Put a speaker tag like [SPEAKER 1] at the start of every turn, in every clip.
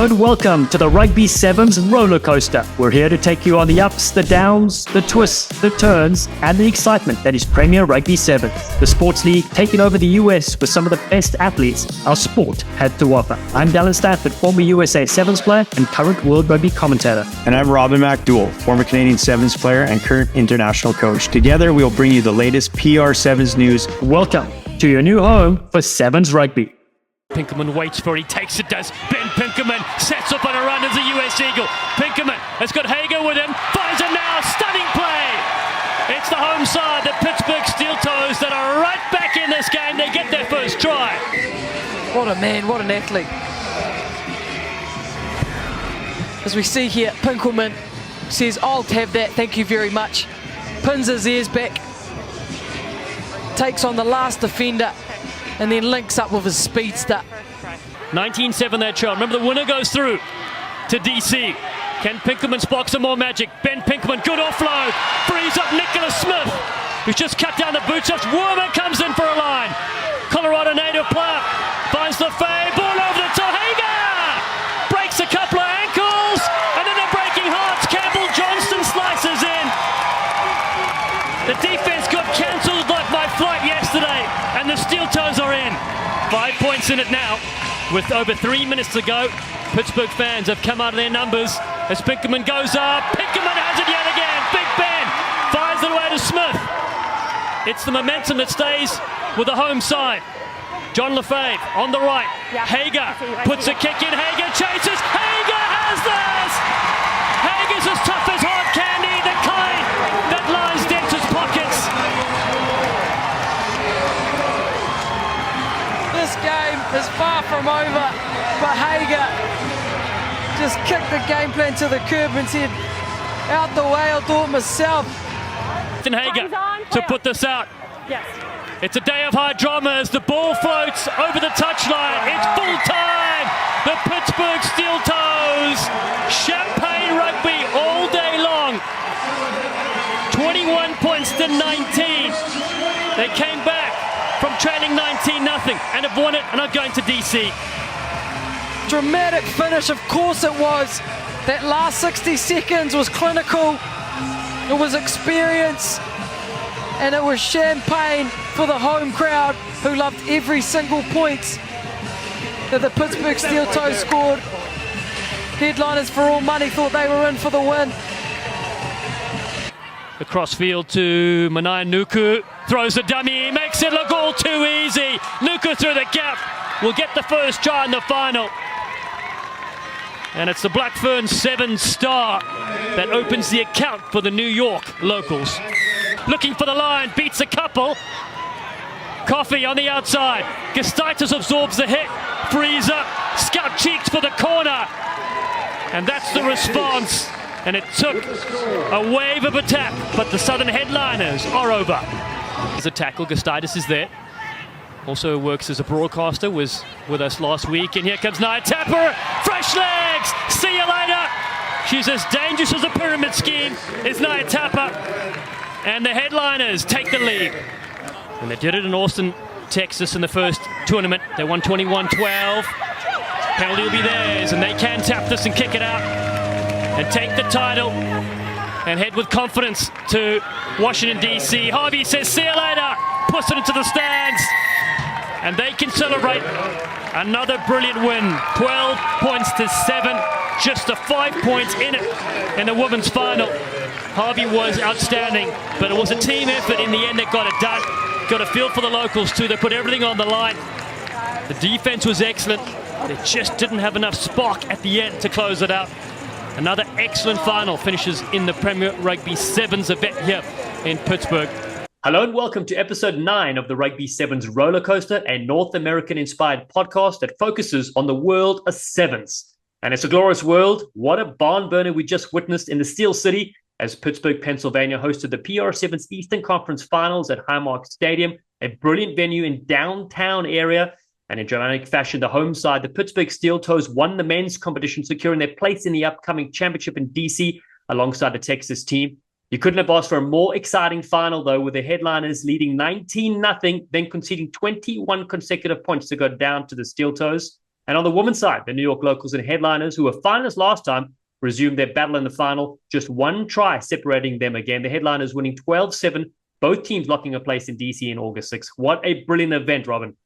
[SPEAKER 1] and welcome to the Rugby Sevens Rollercoaster. We're here to take you on the ups, the downs, the twists, the turns, and the excitement that is Premier Rugby Sevens, the sports league taking over the US with some of the best athletes our sport had to offer. I'm Dallen, Stanford, former USA Sevens player and current World Rugby commentator.
[SPEAKER 2] And I'm MacDowell, former Canadian Sevens player and current international coach. Together, we'll bring you the latest PR Sevens news.
[SPEAKER 1] Welcome to your new home for Sevens Rugby.
[SPEAKER 3] Pinkelman waits for it, he takes it, does Ben Pinkelman, sets up on a run as a US Eagle. Pinkelman has got Hager with him, finds him now, stunning play! It's the home side, the Pittsburgh Steeltoes, that are right back in this game. They get their first try.
[SPEAKER 4] What a man, what an athlete. As we see here, Pinkelman says, I'll have that, thank you very much. Pins his ears back, takes on the last defender, and then links up with his speedster.
[SPEAKER 3] 19-7 that trial. Remember, the winner goes through to DC. Can Pinkelman spark some more magic? Ben Pinkelman, good offload. Frees up Nicholas Smith, who's just cut down the bootstraps. Wormer comes in for a line. Colorado native player finds the fade. Ball over the top. Hager breaks a couple of ankles, and then they're breaking hearts. Campbell Johnston slices in. The defense got cancelled like my flight yesterday, and the Steeltoes are in. 5 points in it now, with over 3 minutes to go. Pittsburgh fans have come out of their numbers as Pinkelman goes up. Pinkelman has it yet again. Big Ben fires it away to Smith. It's the momentum that stays with the home side. John Lefebvre on the right. Hager puts a kick in. Hager chases. Hager has this. Hager's as tough as hard candy, the kind that lines Dent's pockets.
[SPEAKER 4] This game is far from over, but Hager just kicked the game plan to the curb and said, out the way, I'll do it myself.
[SPEAKER 3] Hager to put this out.
[SPEAKER 5] Yes.
[SPEAKER 3] It's a day of high drama as the ball floats over the touchline. It's full time. The Pittsburgh Steeltoes, champagne rugby all day long. 21 points to 19. They came back from trailing 19-0 and have won it and are going to DC.
[SPEAKER 4] Dramatic finish, of course it was. That last 60 seconds was clinical. It was experience, and it was champagne for the home crowd who loved every single point that the Pittsburgh Steeltoes scored. Headliners for all money thought they were in for the win.
[SPEAKER 3] Across field to Manai Nuku, throws a dummy, makes it look all too easy. Nuku through the gap, will get the first try in the final. And it's the Black Ferns 7-star that opens the account for the New York locals. Looking for the line, beats a couple. Coffee on the outside. Gustaitis absorbs the hit, frees up. Scout cheeks for the corner. And that's the response. And it took a wave of attack, but the Southern headliners are over. There's a tackle, Gustaitis is there. Also works as a broadcaster, was with us last week. And here comes Nia Tapper, fresh legs, see you later. She's as dangerous as a pyramid scheme, is Nia Tapper. And the headliners take the lead. And they did it in Austin, Texas in the first tournament. They won 21-12. Penalty will be theirs, and they can tap this and kick it out and take the title and head with confidence to Washington, D.C. Harvey says, see you later, puts it into the stands, and they can celebrate another brilliant win. 12 points to 7, just a 5 points in it in the women's final. Harvey was outstanding, but it was a team effort in the end that got it done. Got a feel for the locals too, they put everything on the line. The defense was excellent, they just didn't have enough spark at the end to close it out. Another excellent final finishes in the Premier Rugby Sevens event here in Pittsburgh.
[SPEAKER 1] Hello and welcome to episode 9 of the Rugby Sevens Rollercoaster, a North American-inspired podcast that focuses on the world of sevens. And it's a glorious world. What a barn burner we just witnessed in the Steel City as Pittsburgh, Pennsylvania hosted the PR Sevens Eastern Conference Finals at Highmark Stadium, a brilliant venue in downtown area. And in dramatic fashion, the home side, the Pittsburgh Steeltoes, won the men's competition, securing their place in the upcoming championship in DC alongside the Texas team. You couldn't have asked for a more exciting final, though, with the headliners leading 19-0, then conceding 21 consecutive points to go down to the Steeltoes. And on the women's side, the New York Locals and Headliners, who were finalists last time, resumed their battle in the final. Just one try separating them again. The Headliners winning 12-7, both teams locking a place in DC in August 6th. What a brilliant event, Robin.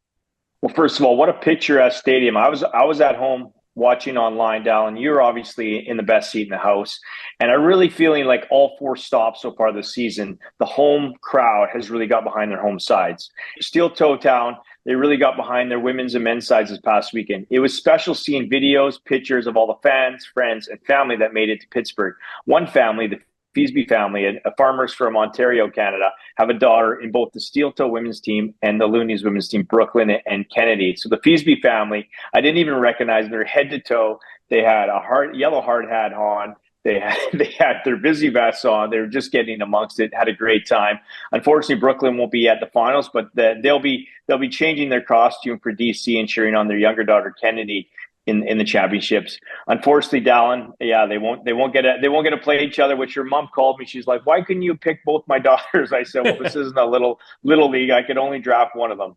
[SPEAKER 5] Well, first of all, what a picturesque stadium. I was at home watching online, Dallen. You're obviously in the best seat in the house. And I'm really feeling like all 4 stops so far this season, the home crowd has really got behind their home sides. Steel Toe Town, they really got behind their women's and men's sides this past weekend. It was special seeing videos, pictures of all the fans, friends, and family that made it to Pittsburgh. One family, the Feasby family, a farmers from Ontario, Canada, have a daughter in both the Steel Toe women's team and the Loonies women's team, Brooklyn and Kennedy. So the Feasby family, I didn't even recognize their head to toe. They had a yellow hard hat on. They had their busy vests on. They were just getting amongst it. Had a great time. Unfortunately, Brooklyn won't be at the finals, but they'll be changing their costume for DC and cheering on their younger daughter Kennedy in the championships. Unfortunately, Dallen, yeah, they won't get to play each other. Which your mom called me. She's like, "Why couldn't you pick both my daughters?" I said, "Well, this isn't a little league. I could only draft one of them."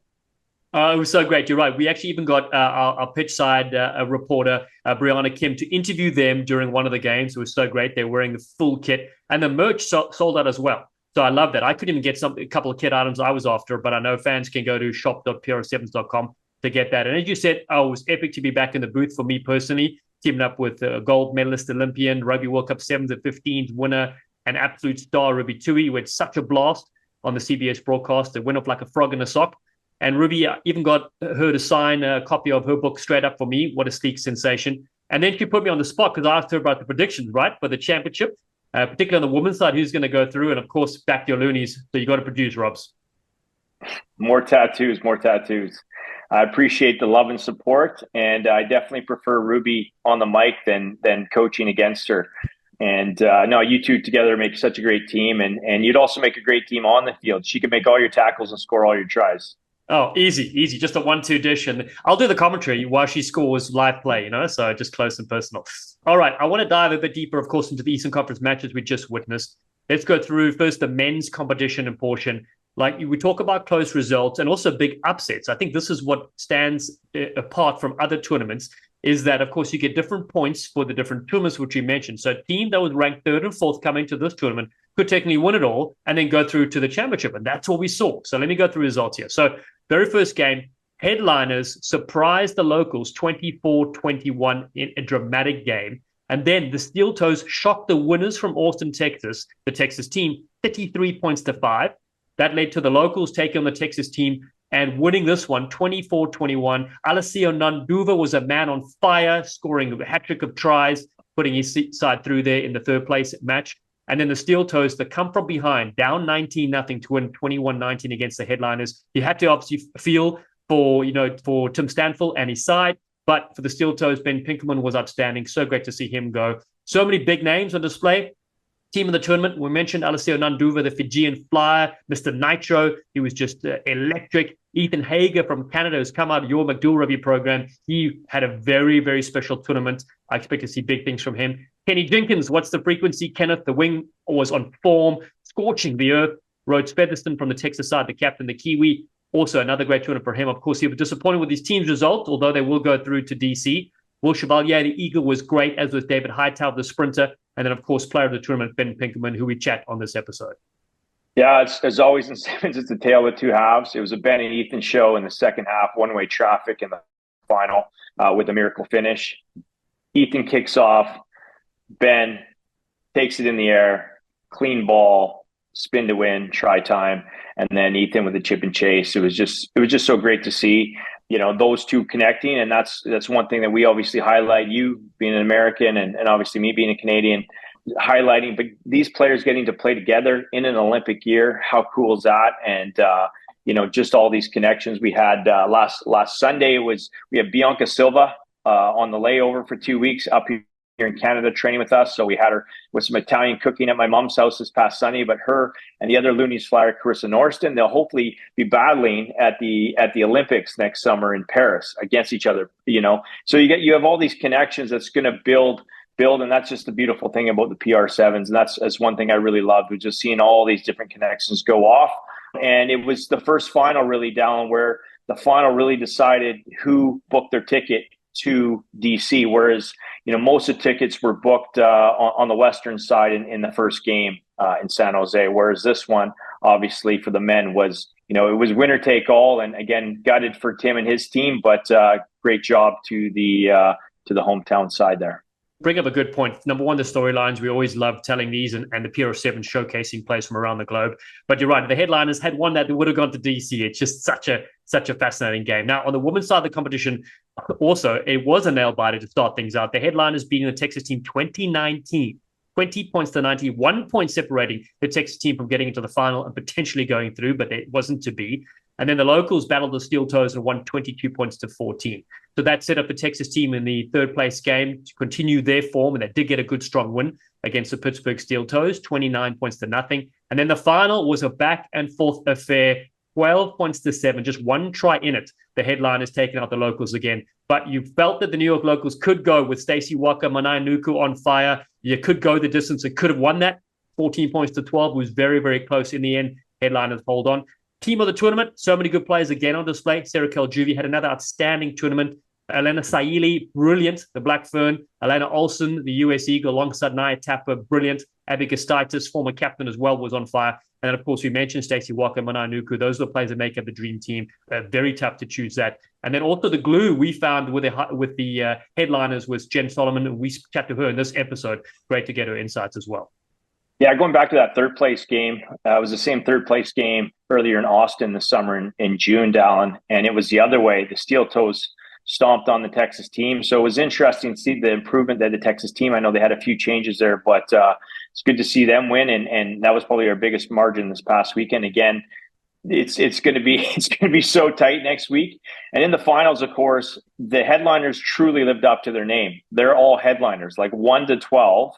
[SPEAKER 1] It was so great. You're right. We actually even got our pitch side reporter, Brianna Kim, to interview them during one of the games. It was so great. They're wearing the full kit, and the merch sold out as well. So I love that. I couldn't even get a couple of kit items I was after, but I know fans can go to shop.pr7s.com to get that. And as you said, it was epic to be back in the booth for me personally, teaming up with a gold medalist Olympian, Rugby World Cup 7s at 15s winner, an absolute star, Ruby Tui, who had such a blast on the CBS broadcast. It went off like a frog in a sock. And Ruby even got her to sign a copy of her book straight up for me. What a sleek sensation. And then she put me on the spot because I asked her about the predictions, right, for the championship, particularly on the women's side, who's going to go through. And, of course, back to your Loonies. So you got to produce, Robs.
[SPEAKER 5] More tattoos. I appreciate the love and support. And I definitely prefer Ruby on the mic than coaching against her. And no, you two together make such a great team. And you'd also make a great team on the field. She could make all your tackles and score all your tries.
[SPEAKER 1] Oh, easy. Just a 1-2 dish. And I'll do the commentary while she scores live play, so just close and personal. All right. I want to dive a bit deeper, of course, into the Eastern Conference matches we just witnessed. Let's go through first the men's competition and portion. Like we talk about close results and also big upsets. I think this is what stands apart from other tournaments is that, of course, you get different points for the different tournaments, which we mentioned. So a team that was ranked 3rd and 4th coming to this tournament could technically win it all and then go through to the championship. And that's what we saw. So let me go through results here. So very first game, Headliners surprised the Locals 24-21 in a dramatic game. And then the Steeltoes shocked the winners from Austin, Texas, the Texas team, 33 points to 5. That led to the Locals taking on the Texas team and winning this one 24-21. Alessio Nanduva was a man on fire, scoring a hat trick of tries, putting his side through there in the 3rd place match. And then the Steeltoes, that come from behind, down 19-0 to win 21-19 against the Headliners. You had to obviously feel for Tim Stanfield and his side, but for the Steeltoes, Ben Pinkelman was outstanding. So great to see him go. So many big names on display. Team of the tournament, we mentioned Alessio Nanduva, the Fijian flyer, Mr. Nitro. He was just electric. Ethan Hager from Canada has come out of your MacDowell rugby program. He had a very, very special tournament. I expect to see big things from him. Kenny Jenkins, what's the frequency? Kenneth, the wing, was on form, scorching the earth. Rhodes Featherston from the Texas side, the captain, the Kiwi. Also another great tournament for him. Of course, he was disappointed with his team's result, although they will go through to DC. Will Chevalier, the Eagle, was great, as was David Hightower, the sprinter. And then, of course, player of the tournament, Ben Pinkelman, who we chat on this episode.
[SPEAKER 5] Yeah, it's, as always in Sevens, it's a tale of two halves. It was a Ben and Ethan show in the second half, one-way traffic in the final with a miracle finish. Ethan kicks off. Ben takes it in the air, clean ball, spin to win, try time. And then Ethan with the chip and chase. It was just so great to see, those two connecting. And that's one thing that we obviously highlight, you being an American and obviously me being a Canadian, highlighting, but these players getting to play together in an Olympic year. How cool is that? And, just all these connections we had last Sunday we had Bianca Silva on the layover for 2 weeks up here in Canada training with us. So we had her with some Italian cooking at my mom's house this past Sunday, but her and the other Loonies flyer, Carissa Norston, they'll hopefully be battling at the Olympics next summer in Paris against each other, So you have all these connections that's going to build. And that's just the beautiful thing about the PR Sevens. And that's one thing I really loved, was just seeing all these different connections go off. And it was the first final really, Dallen, where the final really decided who booked their ticket to DC, whereas most of the tickets were booked on the western side in the first game in San Jose, whereas this one obviously for the men was it was winner take all, and again gutted for Tim and his team, but great job to the hometown side there.
[SPEAKER 1] Bring up a good point. Number one, the storylines. We always love telling these and the PR7 showcasing players from around the globe. But you're right, the headliners had one that would have gone to DC. It's just such a fascinating game. Now, on the women's side of the competition, also, it was a nail-biter to start things out. The headliners beating the Texas team 2019. 20 points to 90, 1 point separating the Texas team from getting into the final and potentially going through, but it wasn't to be. And then the locals battled the Steeltoes and won 22 points to 14. So that set up the Texas team in the third place game to continue their form, and they did get a good strong win against the Pittsburgh Steeltoes, 29 points to nothing. And then the final was a back and forth affair, 12 points to 7, just one try in it. The headliners taking out the locals again. But you felt that the New York locals could go with Stacey Walker, Manai Nuku on fire. You could go the distance. It could have won that. 14 points to 12 was very, very close in the end. Headliners hold on. Team of the tournament, so many good players again on display. Sarah Kaljuvi had another outstanding tournament. Elena Saili, brilliant. The Black Fern. Elena Olsen, the US Eagle, alongside Naya Tapper, brilliant. Abby Gastaitis, former captain as well, was on fire. And then, of course, we mentioned Stacey Walker, Manai Nuku. Those are the players that make up the dream team. Very tough to choose that. And then also the glue we found with the headliners was Jenn Salomon, and we chat to her in this episode. Great to get her insights as well.
[SPEAKER 5] Yeah, going back to that third place game, it was the same third place game earlier in Austin this summer in June, Dallen, and it was the other way. The Steeltoes stomped on the Texas team. So it was interesting to see the improvement that the Texas team, I know they had a few changes there, but it's good to see them win. And that was probably our biggest margin this past weekend. Again, it's going to be so tight next week. And in the finals, of course, the headliners truly lived up to their name. They're all headliners, like 1 to 12.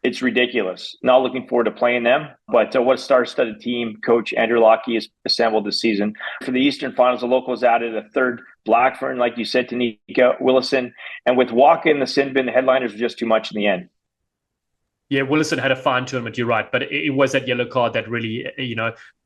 [SPEAKER 5] It's ridiculous. Not looking forward to playing them, but what a star-studded team Coach Andrew Lockie has assembled this season. For the Eastern Finals, the locals added a third Blackfern, like you said, Tanika Willison. And with Waka in the sin bin, the headliners were just too much in the end.
[SPEAKER 1] Yeah, Willison had a fine tournament, you're right. But it was that yellow card that really,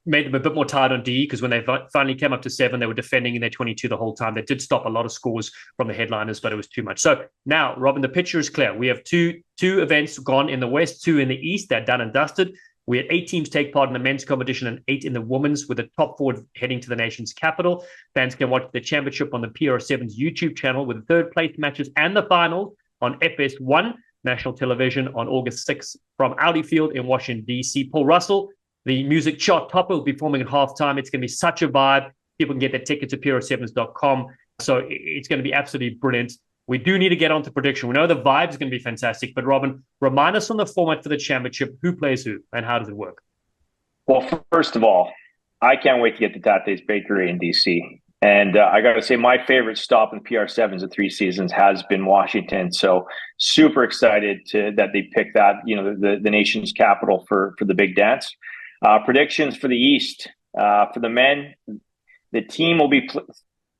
[SPEAKER 1] made them a bit more tired on D, because when they finally came up to 7, they were defending in their 22 the whole time. They did stop a lot of scores from the headliners, but it was too much. So now, Robin, the picture is clear. We have two events gone in the West, 2 in the East. They're done and dusted. We had 8 teams take part in the men's competition and 8 in the women's, with the top 4 heading to the nation's capital. Fans can watch the championship on the PR7's YouTube channel with the third place matches and the finals on FS1 national television on August 6th from Audi Field in Washington, D.C. Paul Russell, the music chart topper, will be performing at halftime. It's going to be such a vibe. People can get their tickets at PR7s.com. So it's going to be absolutely brilliant. We do need to get on to prediction. We know the vibe is going to be fantastic. But Robin, remind us on the format for the championship. Who plays who and how does it work?
[SPEAKER 5] Well, first of all, I can't wait to get to Tate's Bakery in D.C. And I got to say, my favorite stop in PR7s of 3 seasons has been Washington. So super excited that they picked that, the nation's capital for the big dance. Predictions for the East. For the men, the team will be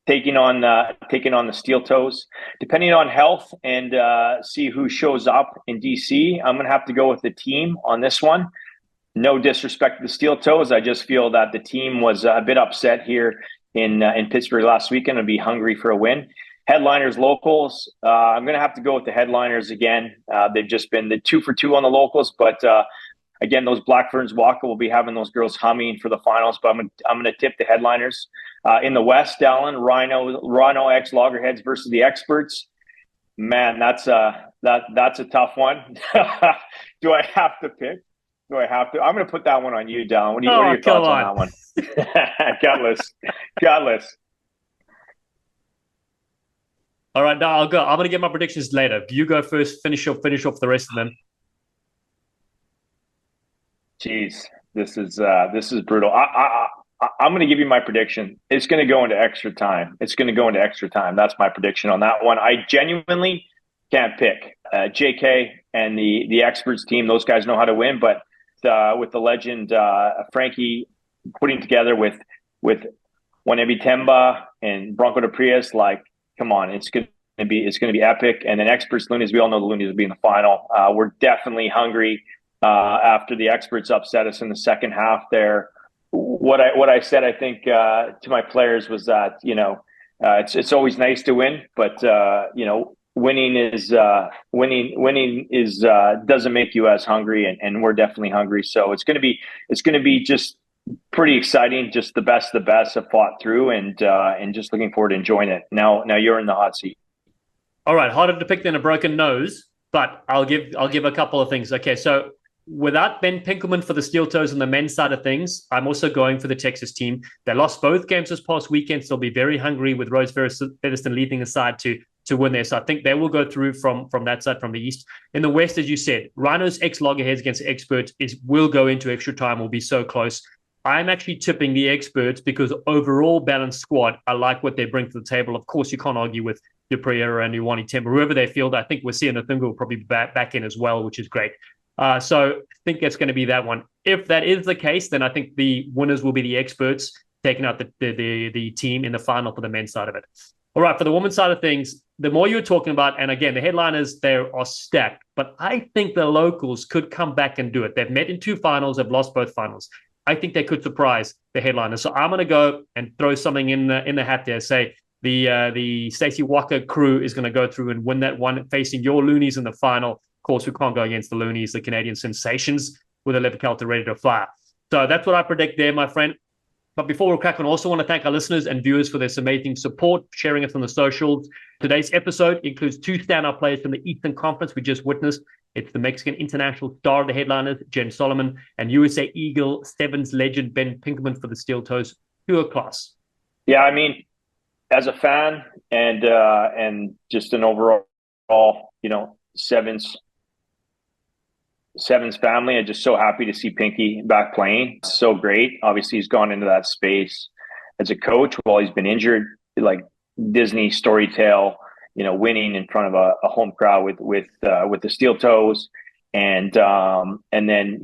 [SPEAKER 5] taking on the Steeltoes. Depending on health and see who shows up in DC, I'm going to have to go with the team on this one. No disrespect to the Steeltoes. I just feel that the team was a bit upset here in Pittsburgh last weekend and be hungry for a win. Headliners, locals. I'm going to have to go with the headliners again. They've just been the 2 for 2 on the locals, but again, those Black Ferns Walker will be having those girls humming for the finals, but I'm going to tip the headliners. In the West, Dallen, Rhino X Loggerheads versus the Experts. Man, that's a tough one. Do I have to pick? Do I have to? I'm going to put that one on you, Dallen. What are your thoughts on that one? Gutless.
[SPEAKER 1] All right, now I'll go. I'm going to get my predictions later. You go first. Finish off the rest of them.
[SPEAKER 5] Jeez, this is brutal. I'm going to give you my prediction. It's going to go into extra time. That's my prediction on that one. I genuinely can't pick. JK and the Experts team, those guys know how to win, but with the legend Frankie putting together with Wanebi Temba and Bronco de Prius, like, come on, it's going to be epic. And then Experts Loonies, we all know the Loonies will be in the final. We're definitely hungry after the Experts upset us in the second half there. What I said, I think, to my players was that, It's always nice to win, but winning is doesn't make you as hungry, and we're definitely hungry. So it's going to be just pretty exciting. Just the best have fought through, and just looking forward to enjoying it. Now you're in the hot seat.
[SPEAKER 1] All right, harder to pick than a broken nose, but I'll give a couple of things. Okay, so without Ben Pinkelman for the Steeltoes on the men's side of things, I'm also going for the Texas team. They lost both games this past weekend, so they'll be very hungry with Rose Featherston leading aside to win there. So I think they will go through from that side, from the East. In the West, as you said, Rhinos ex-loggerheads against experts will go into extra time, will be so close. I'm actually tipping the experts because overall balanced squad, I like what they bring to the table. Of course, you can't argue with Dupriera and Uwani Temba. Whoever they field, I think we're seeing Thunga will probably be back in as well, which is great. So I think that's going to be that one. If that is the case, then I think the winners will be the experts taking out the team in the final for the men's side of it. All right, for the women's side of things, the more you're talking about, and again, the headliners, they are stacked, but I think the locals could come back and do it. They've met in 2 finals, they've lost both finals. I think they could surprise the headliners. So I'm going to go and throw something in the hat there, say the Stacey Walker crew is going to go through and win that one, facing your Loonies in the final. Of course, we can't go against the Loonies, the Canadian sensations, with a Levikelta ready to fire. So that's what I predict there, my friend. But before we crack on, I also want to thank our listeners and viewers for their amazing support, sharing us on the socials. Today's episode includes 2 standout players from the Eastern Conference we just witnessed. It's the Mexican international star of the headliners, Jenn Salomon, and USA Eagle Sevens legend Ben Pinkelman for the Steeltoes. Pure class. Yeah,
[SPEAKER 5] I mean, as a fan and just an overall, Sevens family, I'm just so happy to see Pinky back playing. So great. Obviously, he's gone into that space as a coach while he's been injured, like Disney story tale, winning in front of a home crowd with the Steeltoes, and then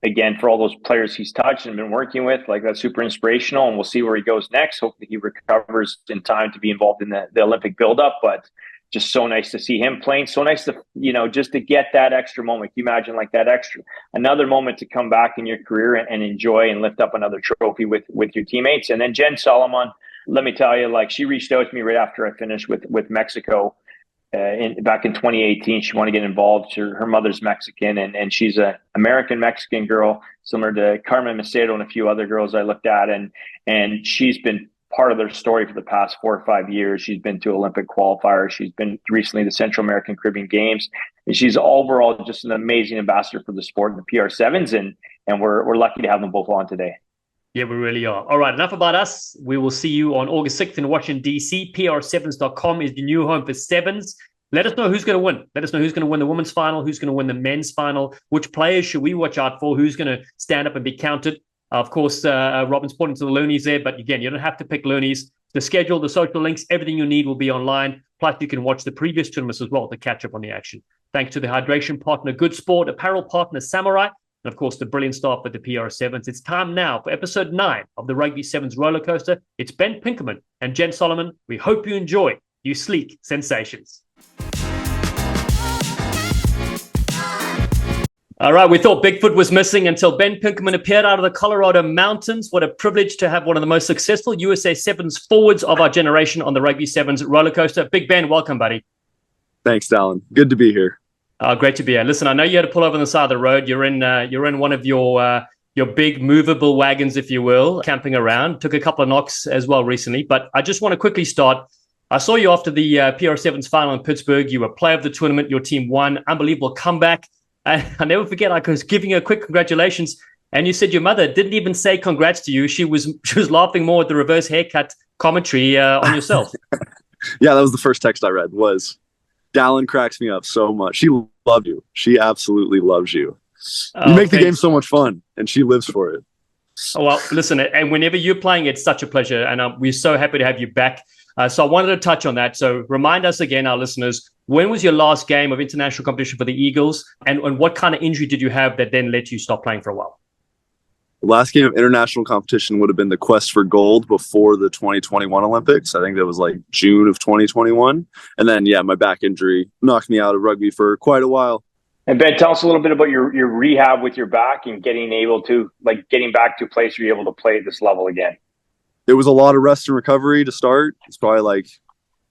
[SPEAKER 5] again, for all those players he's touched and been working with, like, that's super inspirational. And we'll see where he goes next. Hopefully, he recovers in time to be involved in the Olympic buildup, but. Just so nice to see him playing. So nice to, just to get that extra moment. Can you imagine, like, another moment to come back in your career and enjoy and lift up another trophy with your teammates. And then Jenn Salomon, let me tell you, like, she reached out to me right after I finished with Mexico back in 2018. She wanted to get involved. Her mother's Mexican, and she's an American-Mexican girl, similar to Carmen Macedo and a few other girls I looked at. And she's been part of their story for the past 4 or 5 years. She's been to Olympic Qualifiers. She's been recently to Central American Caribbean Games. And she's overall just an amazing ambassador for the sport and the PR Sevens. And we're lucky to have them both on today.
[SPEAKER 1] Yeah, we really are. All right, enough about us. We will see you on August 6th in Washington, D.C. PR7s.com is the new home for Sevens. Let us know who's going to win. Let us know who's going to win the women's final, who's going to win the men's final, which players should we watch out for, who's going to stand up and be counted. Of course, Robin's pointing to the Loonies there, but again, you don't have to pick Loonies. The schedule, the social links, everything you need will be online. Plus, you can watch the previous tournaments as well to catch up on the action. Thanks to the hydration partner, Good Sport, apparel partner, Samurai, and of course, the brilliant staff at the PR Sevens. It's time now for episode 9 of the Rugby Sevens Rollercoaster. It's Ben Pinkelman and Jenn Salomon. We hope you enjoy, you sleek sensations. All right, we thought Bigfoot was missing until Ben Pinkelman appeared out of the Colorado mountains. What a privilege to have one of the most successful USA Sevens forwards of our generation on the Rugby Sevens Rollercoaster. Big Ben, welcome, buddy.
[SPEAKER 6] Thanks, Dallen. Good to be here.
[SPEAKER 1] Great to be here. Listen, I know you had to pull over on the side of the road. You're in one of your big movable wagons, if you will, camping around. Took a couple of knocks as well recently, but I just want to quickly start. I saw you after the PR Sevens final in Pittsburgh. You were player of the tournament. Your team won. Unbelievable comeback. I'll never forget, I was giving you a quick congratulations, and you said your mother didn't even say congrats to you. She was laughing more at the reverse haircut commentary on yourself.
[SPEAKER 6] Yeah, that was the first text I read, was Dallen cracks me up so much. She loved you. She absolutely loves you. You make the game so much fun, and she lives for it.
[SPEAKER 1] Oh, well, listen, and whenever you're playing, it's such a pleasure, and we're so happy to have you back. So I wanted to touch on that. So remind us again, our listeners, when was your last game of international competition for the Eagles, and what kind of injury did you have that then let you stop playing for a while?
[SPEAKER 6] The last game of international competition would have been the Quest for Gold before the 2021 Olympics. I think that was like June of 2021. And then, my back injury knocked me out of rugby for quite a while.
[SPEAKER 5] And Ben, tell us a little bit about your rehab with your back and getting back to a place where you're able to play at this level again.
[SPEAKER 6] it was a lot of rest and recovery to start. It's probably like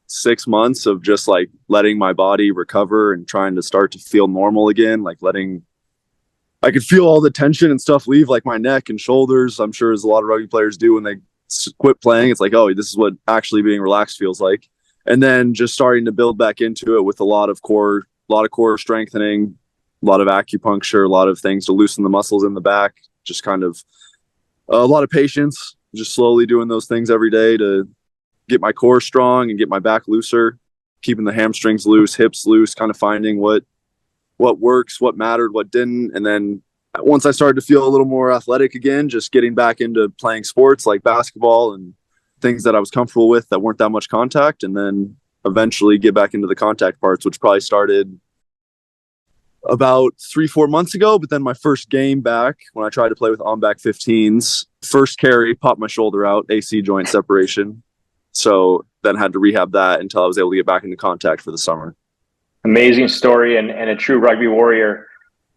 [SPEAKER 6] 6 months of just like letting my body recover and trying to start to feel normal again. Like I could feel all the tension and stuff leave like my neck and shoulders. I'm sure as a lot of rugby players do when they quit playing. It's like, oh, this is what actually being relaxed feels like. And then just starting to build back into it with a lot of core strengthening, a lot of acupuncture, a lot of things to loosen the muscles in the back, just kind of a lot of patience, just slowly doing those things every day to get my core strong and get my back looser, keeping the hamstrings loose, hips loose, kind of finding what works, what mattered, what didn't. And then once I started to feel a little more athletic again, just getting back into playing sports like basketball and things that I was comfortable with that weren't that much contact, and then eventually get back into the contact parts, which probably started about 3-4 months ago. But then my first game back, when I tried to play with on-back 15s, first carry, popped my shoulder out, AC joint separation. So then had to rehab that until I was able to get back into contact for the summer.
[SPEAKER 5] Amazing story and a true rugby warrior.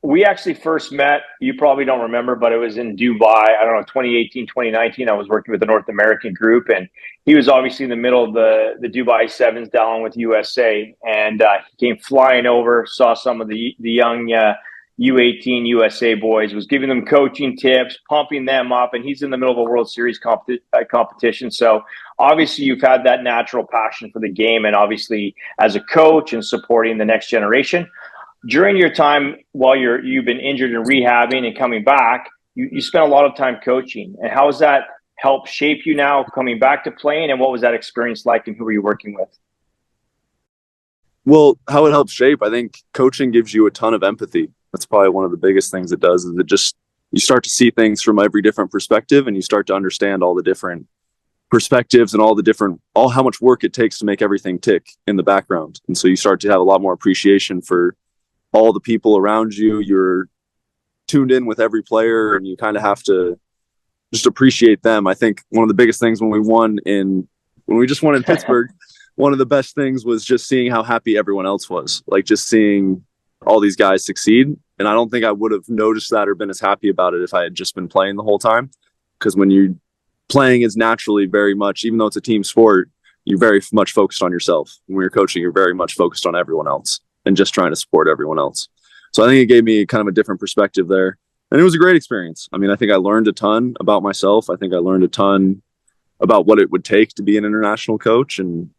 [SPEAKER 5] We actually first met, you probably don't remember, but it was in Dubai, I don't know, 2018, 2019. I was working with a North American group, and he was obviously in the middle of the Dubai Sevens, Dallen with USA. And he came flying over, saw some of the young U18 USA boys, was giving them coaching tips, pumping them up, and he's in the middle of a World Series competition. So obviously you've had that natural passion for the game, and obviously as a coach and supporting the next generation. During your time while you've been injured and rehabbing and coming back, you spent a lot of time coaching. And how has that helped shape you now coming back to playing? And what was that experience like, and who were you working with?
[SPEAKER 6] Well, how it helps shape, I think coaching gives you a ton of empathy. That's probably one of the biggest things it does, is it just, you start to see things from every different perspective, and you start to understand all the different perspectives and all how much work it takes to make everything tick in the background. And so you start to have a lot more appreciation for all the people around you. You're tuned in with every player, and you kind of have to just appreciate them. I think one of the biggest things when we just won in Pittsburgh, one of the best things was just seeing how happy everyone else was, like just seeing all these guys succeed. And I don't think I would have noticed that or been as happy about it if I had just been playing the whole time. Because when you're playing is naturally very much, even though it's a team sport, you're very much focused on yourself. When you're coaching, you're very much focused on everyone else and just trying to support everyone else. So I think it gave me kind of a different perspective there. And it was a great experience. I mean, I think I learned a ton about myself. I think I learned a ton about what it would take to be an international coach, and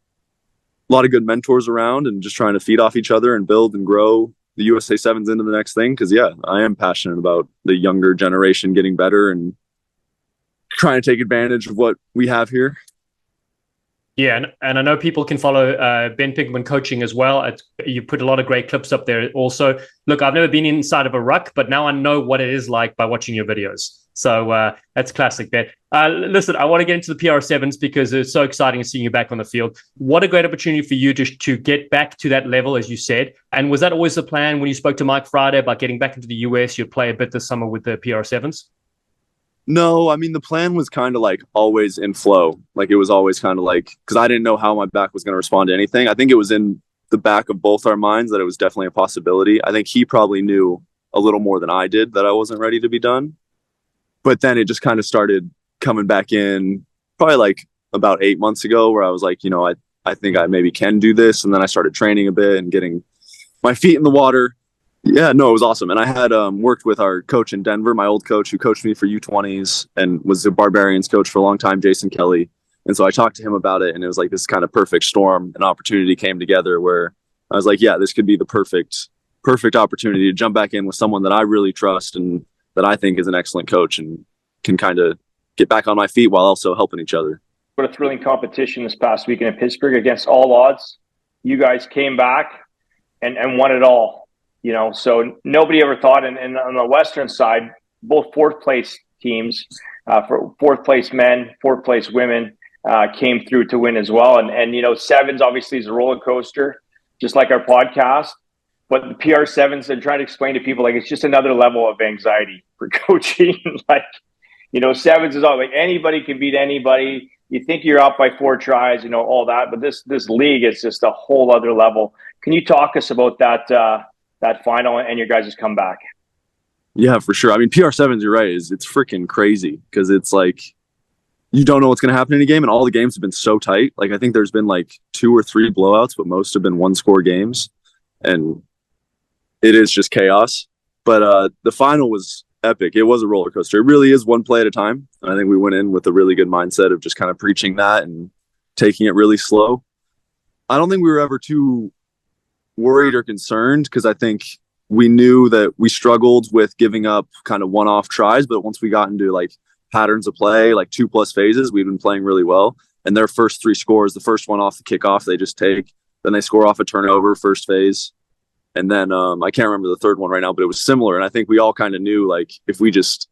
[SPEAKER 6] a lot of good mentors around, and just trying to feed off each other and build and grow the USA Sevens into the next thing. Because, yeah, I am passionate about the younger generation getting better and trying to take advantage of what we have here.
[SPEAKER 1] Yeah, and I know people can follow Ben Pinkelman coaching as well. You put a lot of great clips up there also. Look, I've never been inside of a ruck, but now I know what it is like by watching your videos. So that's classic, Ben. Listen, I want to get into the PR7s because it's so exciting seeing you back on the field. What a great opportunity for you to get back to that level, as you said. And was that always the plan when you spoke to Mike Friday about getting back into the US? You'd play a bit this summer with the PR7s?
[SPEAKER 6] No, I mean, the plan was kind of like always in flow. Like it was always kind of like, because I didn't know how my back was going to respond to anything. I think it was in the back of both our minds that it was definitely a possibility. I think he probably knew a little more than I did that I wasn't ready to be done. But then it just kind of started coming back in probably like about 8 months ago, where I was like, I think I maybe can do this. And then I started training a bit and getting my feet in the water. Yeah, no, it was awesome. And I had worked with our coach in Denver, my old coach who coached me for U20s and was the Barbarians coach for a long time, Jason Kelly. And so I talked to him about it, and it was like this kind of perfect storm. An opportunity came together where I was like, yeah, this could be the perfect opportunity to jump back in with someone that I really trust and that I think is an excellent coach and can kind of get back on my feet while also helping each other.
[SPEAKER 5] What a thrilling competition this past weekend in Pittsburgh. Against all odds, you guys came back and won it all. So nobody ever thought, and on the Western side, both fourth place teams, for fourth place men, fourth place women, came through to win as well. And Sevens obviously is a roller coaster, just like our podcast. But the PR7s, I'm trying to explain to people, like, it's just another level of anxiety for coaching. Sevens is all like anybody can beat anybody. You think you're up by 4 tries, all that. But this league is just a whole other level. Can you talk us about that final and your guys' comeback?
[SPEAKER 6] Yeah, for sure. I mean, PR7s, you're right, it's freaking crazy, because it's like you don't know what's going to happen in a game, and all the games have been so tight. Like I think there's been like 2 or 3 blowouts, but most have been 1-score games, and it is just chaos. But the final was epic. It was a roller coaster. It really is one play at a time. And I think we went in with a really good mindset of just kind of preaching that and taking it really slow. I don't think we were ever too worried or concerned, because I think we knew that we struggled with giving up kind of one-off tries, but once we got into like patterns of play, like 2+ phases, we've been playing really well. And their first 3 scores, the first one off the kickoff, they just take, then they score off a turnover, first phase. And then I can't remember the third one right now, but it was similar. And I think we all kind of knew, like, if we just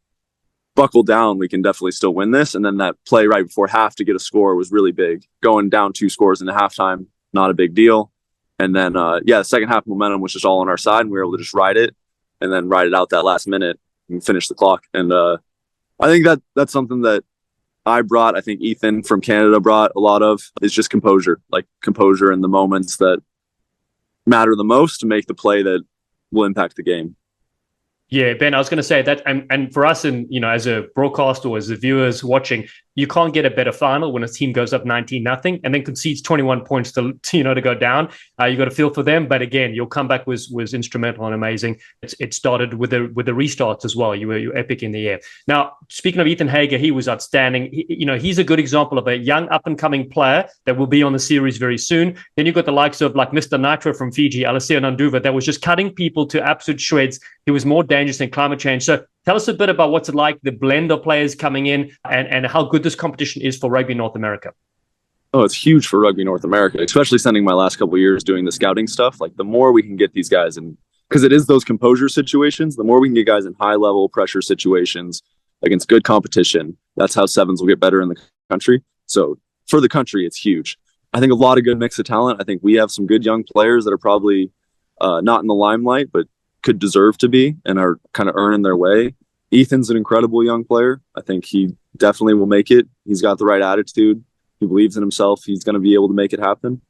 [SPEAKER 6] buckle down, we can definitely still win this. And then that play right before half to get a score was really big. Going down 2 scores in the halftime, not a big deal. And then, the second half momentum was just all on our side, and we were able to just ride it and then ride it out that last minute and finish the clock. And I think that's something that I brought. I think Ethan from Canada brought a lot of, is just composure, like composure in the moments that matter the most to make the play that will impact the game.
[SPEAKER 1] Yeah, Ben, I was going to say that, and for us, and as a broadcaster or as the viewers watching, you can't get a better final when a team goes up 19-0 and then concedes 21 points to go down. You got to feel for them, but again, your comeback was instrumental and amazing. It started with the restarts as well. You were epic in the air. Now, speaking of Ethan Hager, he was outstanding. He's a good example of a young up and coming player that will be on the series very soon. Then you've got the likes of like Mr. Nitro from Fiji, Alessio Nanduva, that was just cutting people to absolute shreds. He was more dangerous than climate change. So tell us a bit about what's it like, the blend of players coming in, and how good this competition is for Rugby North America.
[SPEAKER 6] Oh, it's huge for Rugby North America, especially spending my last couple of years doing the scouting stuff. Like the more we can get these guys in, because it is those composure situations, the more we can get guys in high level pressure situations against good competition. That's how Sevens will get better in the country. So for the country, it's huge. I think a lot of good mix of talent. I think we have some good young players that are probably not in the limelight, but could deserve to be and are kind of earning their way. Ethan's an incredible young player. I think he definitely will make it. He's got the right attitude. He believes in himself. He's going to be able to make it happen.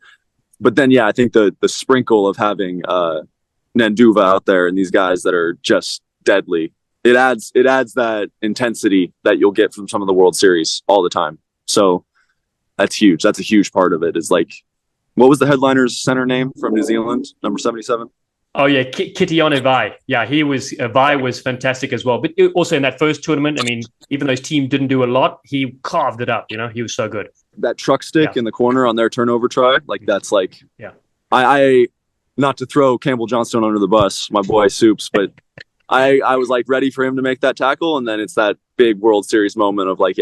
[SPEAKER 6] But then, I think the sprinkle of having Nanduva out there and these guys that are just deadly, it adds that intensity that you'll get from some of the World Series all the time. So that's huge. That's a huge part of it. Is like, what was the headliner's center name from New Zealand, number 77?
[SPEAKER 1] Oh yeah, Kitione Vai. Yeah, Vai was fantastic as well. But also in that first tournament, I mean, even though his team didn't do a lot, he carved it up. He was so good. That
[SPEAKER 6] truck stick in the corner on their turnover try, like that's like, I not to throw Campbell Johnstone under the bus, my boy Soups, but I was like ready for him to make that tackle, and then it's that big World Series moment of like,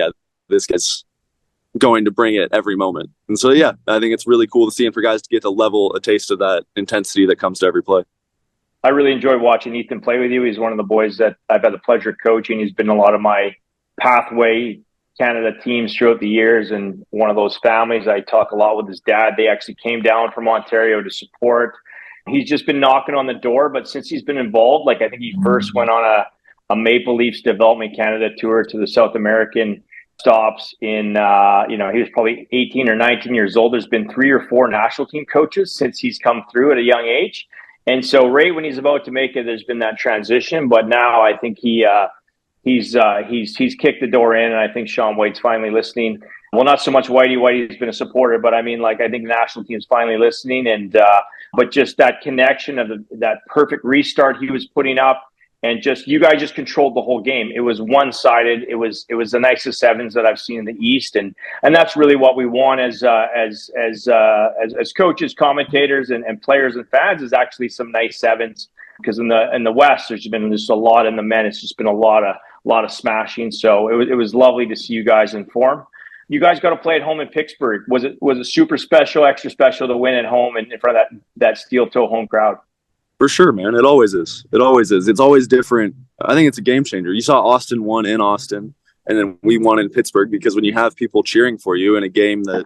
[SPEAKER 6] this guy's going to bring it every moment. And so I think it's really cool to see, and for guys to get to level a taste of that intensity that comes to every play.
[SPEAKER 5] I really enjoy watching Ethan play with you. He's one of the boys that I've had the pleasure of coaching. He's been in a lot of my pathway Canada teams throughout the years, and one of those families. I talk a lot with his dad. They actually came down from Ontario to support. He's just been knocking on the door, but since he's been involved, like I think he first went on a Maple Leafs Development Canada tour to the South American stops in, he was probably 18 or 19 years old. There's been 3 or 4 national team coaches since he's come through at a young age. And so right when he's about to make it, there's been that transition. But now I think he's kicked the door in, and I think Sean White's finally listening. Well, not so much Whitey's been a supporter, but I mean, like, I think the national team's finally listening. And but just that connection of that perfect restart he was putting up, and just you guys just controlled the whole game. It was one-sided. It was the nicest sevens that I've seen in the East, and that's really what we want as coaches, commentators, and players and fans, is actually some nice sevens. Because in the West, there's been just a lot. In the men, it's just been a lot of smashing. So it was lovely to see you guys in form. You guys got to play at home in Pittsburgh. Was it super special, extra special to win at home in front of that steel toe home crowd?
[SPEAKER 6] For sure, man. It always is. It's always different. I think it's a game changer. You saw Austin won in Austin, and then we won in Pittsburgh, because when you have people cheering for you in a game that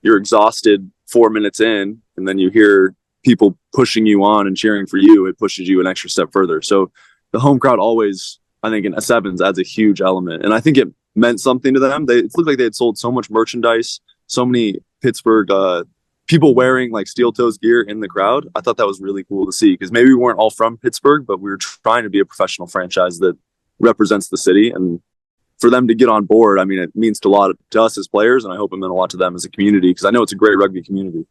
[SPEAKER 6] you're exhausted 4 minutes in, and then you hear people pushing you on and cheering for you, it pushes you an extra step further. So the home crowd always, I think, in a sevens adds a huge element. And I think it meant something to them. It looked like they had sold so much merchandise, so many Pittsburgh people wearing like Steeltoes gear in the crowd. I thought that was really cool to see, because maybe we weren't all from Pittsburgh, but we were trying to be a professional franchise that represents the city. And for them to get on board, I mean, it means a lot to us as players, and I hope it meant a lot to them as a community, because I know it's a great rugby community.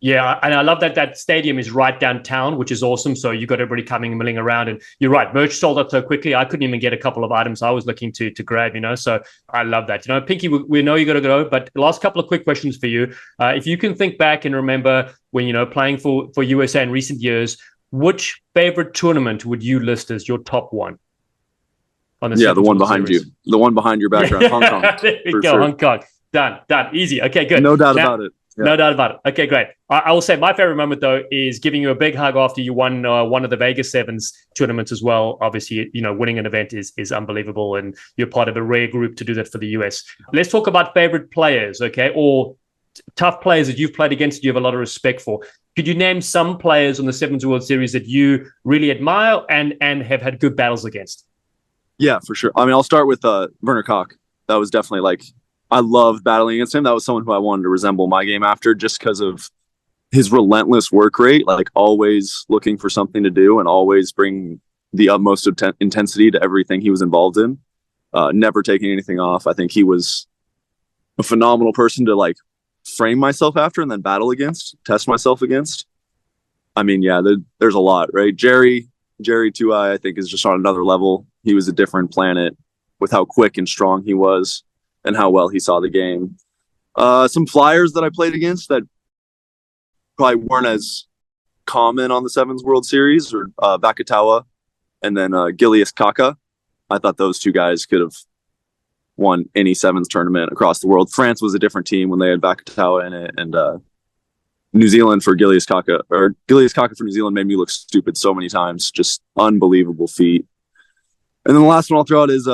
[SPEAKER 1] Yeah, and I love that stadium is right downtown, which is awesome. So you got everybody coming and milling around, and you're right, merch sold out so quickly. I couldn't even get a couple of items I was looking to grab, So I love that. Pinky, we know you got to go, but the last couple of quick questions for you. If you can think back and remember when playing for USA in recent years, which favorite tournament would you list as your top one?
[SPEAKER 6] The one behind you, the one behind your background, Hong Kong.
[SPEAKER 1] There we go, sure. Hong Kong. Done. Easy. Okay, good.
[SPEAKER 6] No doubt about it. Yeah.
[SPEAKER 1] No doubt about it. Okay, great. I will say my favorite moment, though, is giving you a big hug after you won one of the Vegas Sevens tournaments as well. Obviously, winning an event is unbelievable, and you're part of a rare group to do that for the US. Let's talk about favorite players, okay, or tough players that you've played against, you have a lot of respect for. Could you name some players on the Sevens World Series that you really admire and have had good battles against?
[SPEAKER 6] Yeah, for sure. I mean, I'll start with Werner Koch. That was definitely I loved battling against him. That was someone who I wanted to resemble my game after, just because of his relentless work rate, always looking for something to do and always bring the utmost intensity to everything he was involved in, never taking anything off. I think he was a phenomenal person to frame myself after and then battle against, test myself against. I mean, yeah, there's a lot, right? Jerry 2i, I think, is just on another level. He was a different planet with how quick and strong he was and how well he saw the game. Some flyers that I played against that probably weren't as common on the Sevens World Series, or Vakatawa and then Gilius Kaka. I thought those two guys could have won any Sevens tournament across the world. France was a different team when they had Vakatawa in it, and New Zealand for Gilius Kaka for New Zealand made me look stupid so many times. Just unbelievable feat. And then the last one I'll throw out is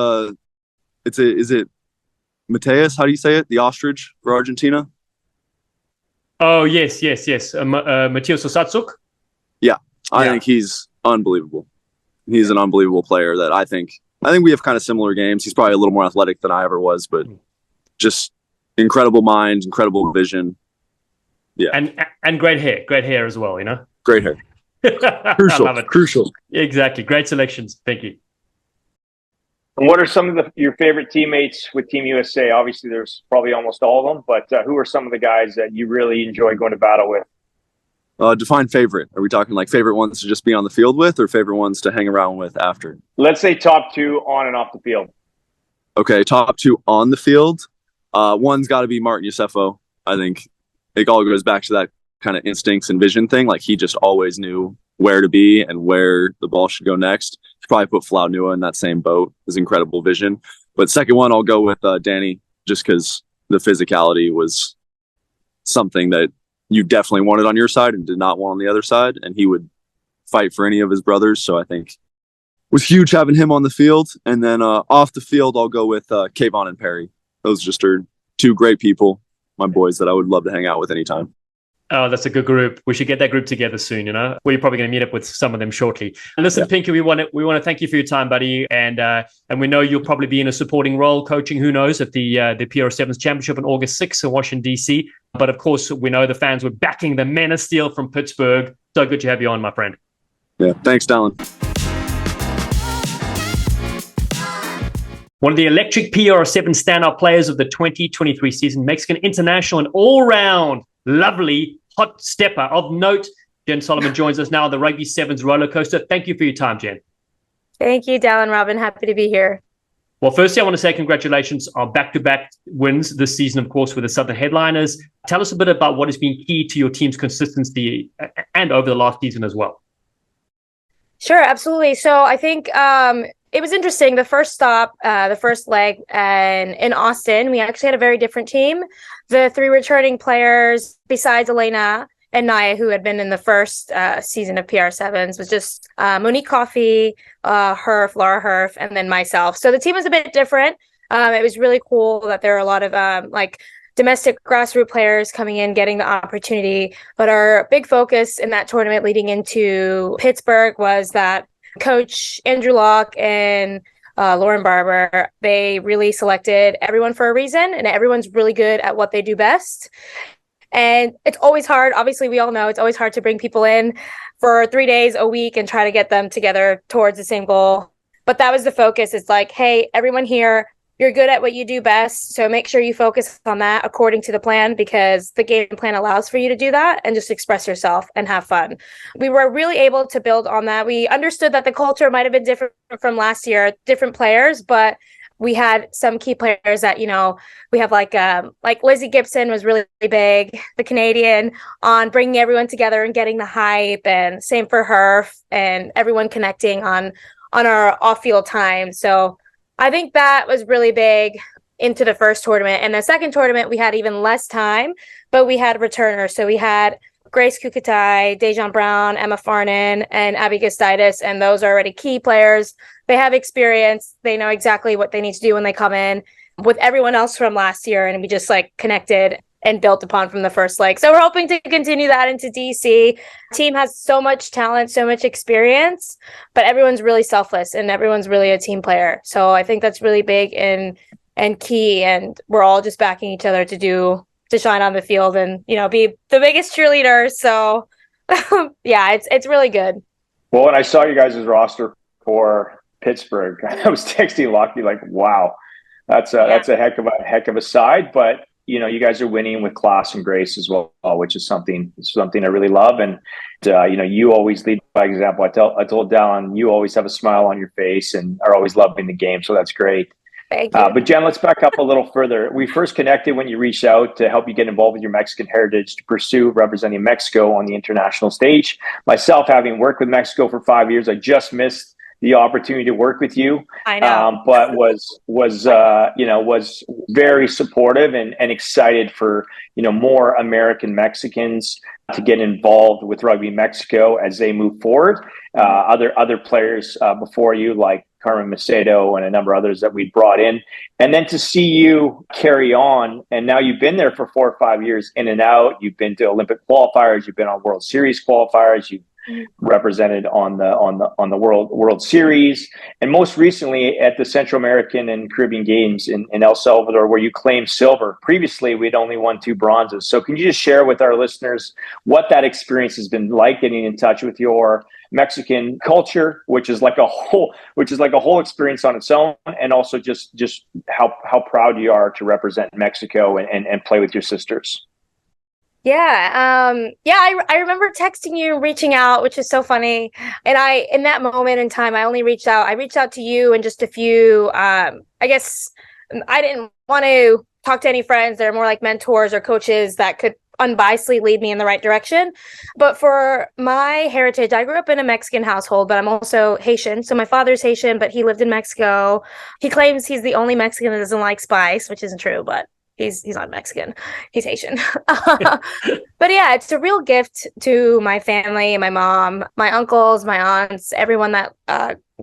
[SPEAKER 6] is it Mateus? How do you say it? The ostrich for Argentina?
[SPEAKER 1] Oh, yes. Matthias Osatsuk?
[SPEAKER 6] Yeah, I think he's unbelievable. He's an unbelievable player that I think we have kind of similar games. He's probably a little more athletic than I ever was, but just incredible mind, incredible vision. Yeah.
[SPEAKER 1] And great hair as well,
[SPEAKER 6] Great hair. Crucial.
[SPEAKER 1] I love it.
[SPEAKER 6] Crucial.
[SPEAKER 1] Exactly. Great selections. Thank you.
[SPEAKER 5] And what are some of your favorite teammates with Team USA? Obviously, there's probably almost all of them, but who are some of the guys that you really enjoy going to battle with?
[SPEAKER 6] Define favorite. Are we talking favorite ones to just be on the field with, or favorite ones to hang around with after?
[SPEAKER 5] Let's say top two on and off the field.
[SPEAKER 6] Okay, top two on the field. One's got to be Martin Yosefo. I think it all goes back to that kind of instincts and vision thing. He just always knew where to be and where the ball should go next. Probably put Flau Nua in that same boat. His incredible vision. But second one, I'll go with Danny, just because the physicality was something that you definitely wanted on your side and did not want on the other side. And he would fight for any of his brothers. So I think it was huge having him on the field. And then off the field, I'll go with Kayvon and Perry. Those just are two great people, my boys, that I would love to hang out with anytime.
[SPEAKER 1] Oh, that's a good group. We should get that group together soon, We're probably going to meet up with some of them shortly. Listen, yeah. Pinky, we want to thank you for your time, buddy. And we know you'll probably be in a supporting role, coaching, who knows, at the PR Sevens Championship on August 6th in Washington, D.C. But of course, we know the fans were backing the Men of Steel from Pittsburgh. So good to have you on, my friend.
[SPEAKER 6] Yeah, thanks, Dallen.
[SPEAKER 1] One of the electric PR7 standout players of the 2023 season, Mexican international and all-round lovely hot stepper of note. Jenn Salomon joins us now on the Rugby Sevens Rollercoaster. Thank you for your time, Jen.
[SPEAKER 7] Thank you, Dallen, Robin. Happy to be here.
[SPEAKER 1] Well, firstly, I want to say congratulations on back-to-back wins this season, of course, with the Southern Headliners. Tell us a bit about what has been key to your team's consistency and over the last season as well.
[SPEAKER 7] Sure, absolutely. So I think it was interesting. The first stop, the first leg, and in Austin, we actually had a very different team. The three returning players, besides Elena and Naya, who had been in the first season of PR7s, was just Monique Coffey, Laura Herf, and then myself. So the team was a bit different. It was really cool that there are a lot of domestic grassroots players coming in, getting the opportunity. But our big focus in that tournament leading into Pittsburgh was that Coach Andrew Locke and Lauren Barber, they really selected everyone for a reason, and everyone's really good at what they do best. And it's always hard. Obviously, we all know it's always hard to bring people in for 3 days a week and try to get them together towards the same goal. But that was the focus. It's hey, everyone here, you're good at what you do best. So make sure you focus on that according to the plan, because the game plan allows for you to do that and just express yourself and have fun. We were really able to build on that. We understood that the culture might have been different from last year, different players, but we had some key players that, we have like Lizzie Gibson was really big, the Canadian, on bringing everyone together and getting the hype, and same for her and everyone connecting on our off-field time. So I think that was really big into the first tournament. And the second tournament, we had even less time, but we had returners. So we had Grace Kukatai, Dejan Brown, Emma Farnan, and Abby Gustitis, and those are already key players. They have experience. They know exactly what they need to do when they come in with everyone else from last year, and we just connected and built upon from the first leg. So we're hoping to continue that into DC. Team has so much talent, so much experience, but everyone's really selfless and everyone's really a team player. So I think that's really big and key, and we're all just backing each other to shine on the field and, be the biggest cheerleaders. So yeah, it's really good.
[SPEAKER 5] Well, when I saw you guys' roster for Pittsburgh, I was texting Lockie wow, that's a heck of a side, but you guys are winning with class and grace as well, which is something I really love. And you always lead by example. I told Dallen, you always have a smile on your face and are always loving the game, so that's great.
[SPEAKER 7] Thank you.
[SPEAKER 5] But Jenn, let's back up a little further. We first connected when you reached out to help you get involved with your Mexican heritage to pursue representing Mexico on the international stage. Myself, having worked with Mexico for 5 years, I just missed the opportunity to work with you.
[SPEAKER 7] I know.
[SPEAKER 5] But was very supportive and excited for more American Mexicans to get involved with Rugby Mexico as they move forward. Other players before you, like Carmen Macedo and a number of others that we brought in, and then to see you carry on, and now you've been there for 4 or 5 years in and out. You've been to Olympic qualifiers, you've been on World Series qualifiers, you've represented on the World Series, and most recently at the Central American and Caribbean Games in El Salvador, where you claimed silver. Previously, we'd only won 2 bronzes. So can you just share with our listeners what that experience has been like, getting in touch with your Mexican culture, which is like a whole experience on its own, and also just how proud you are to represent Mexico and play with your sisters?
[SPEAKER 7] Yeah. I remember texting you, reaching out, which is so funny. And in that moment in time, I reached out to you and just a few, I guess I didn't want to talk to any friends. They're more like mentors or coaches that could unbiasedly lead me in the right direction. But for my heritage, I grew up in a Mexican household, but I'm also Haitian. So my father's Haitian, but he lived in Mexico. He claims he's the only Mexican that doesn't like spice, which isn't true, but he's not Mexican. He's Haitian. But yeah, it's a real gift to my family, my mom, my uncles, my aunts, everyone that